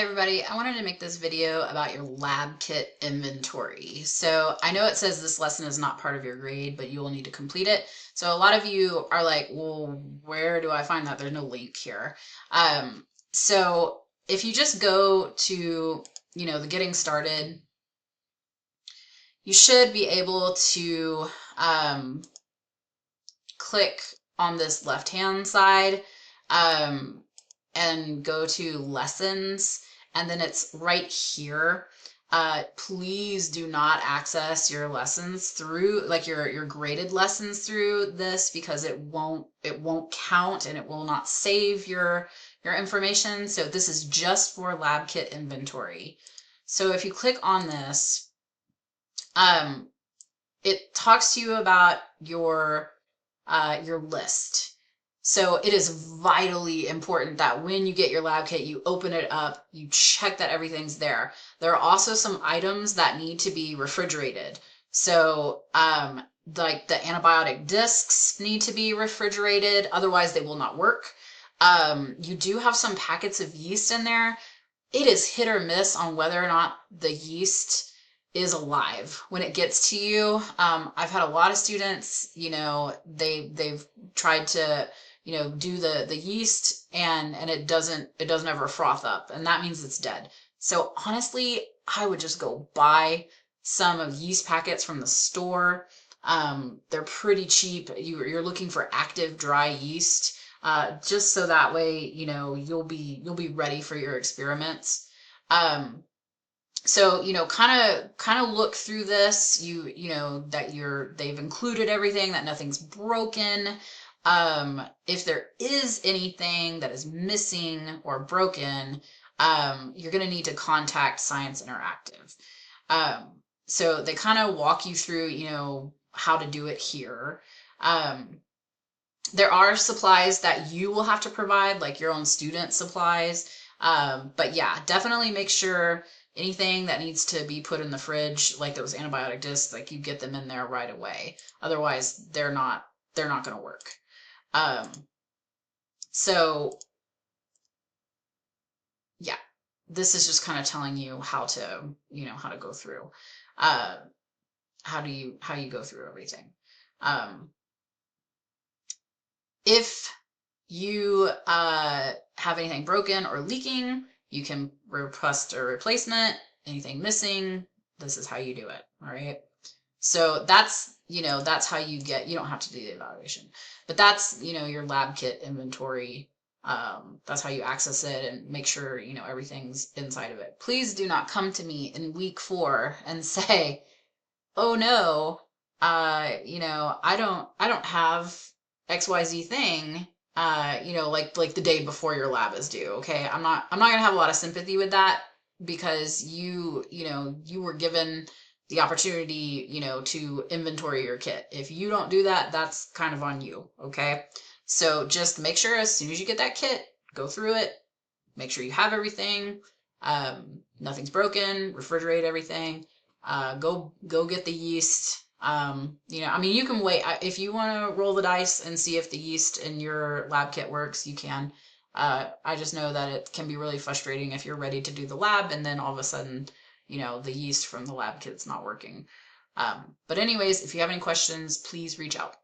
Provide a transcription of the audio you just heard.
Hey everybody, I wanted to make this video about your lab kit inventory. So I know it says this lesson is not part of your grade, but you will need to complete it. So a lot of you are like, well, where do I find that? There's no link here. So if you just go to, the getting started, you should be able to click on this left-hand side and go to lessons, and then it's right here. Please do not access your lessons through, like your graded lessons through this, because it won't count and it will not save your information. So this is just for lab kit inventory. So if you click on this, it talks to you about your list. So it is vitally important that when you get your lab kit, you open it up, you check that everything's there. There are also some items that need to be refrigerated. So like the antibiotic discs need to be refrigerated, otherwise they will not work. You do have some packets of yeast in there. It is hit or miss on whether or not the yeast is alive when it gets to you. I've had a lot of students, they've tried to, do the yeast and it doesn't ever froth up, and that means it's dead. So honestly, I would just go buy some of yeast packets from the store. They're pretty cheap. You're looking for active dry yeast, just so that way, you'll be ready for your experiments. So kind of look through this, that they've included everything, that nothing's broken. If there is anything that is missing or broken, you're going to need to contact Science Interactive. So they kind of walk you through, how to do it here. There are supplies that you will have to provide, like your own student supplies. But yeah, definitely make sure anything that needs to be put in the fridge, like those antibiotic discs, like you get them in there right away. Otherwise, they're not going to work. So yeah, this is just kind of telling you how to, how to go through, how you go through everything. If you have anything broken or leaking, you can request a replacement. Anything missing, this is how you do it. All right. So that's, that's how you don't have to do the evaluation, but that's, your lab kit inventory. That's how you access it and make sure, everything's inside of it. Please do not come to me in week 4 and say, oh no, I don't have XYZ thing, like the day before your lab is due. Okay. I'm not going to have a lot of sympathy with that, because you were given the opportunity, to inventory your kit. If you don't do that, that's kind of on you. Okay. So just make sure as soon as you get that kit, go through it, make sure you have everything. Nothing's broken, refrigerate everything. Go get the yeast. You can wait. If you want to roll the dice and see if the yeast in your lab kit works, you can. I just know that it can be really frustrating if you're ready to do the lab and then all of a sudden, the yeast from the lab kit's not working. But anyways, if you have any questions, please reach out.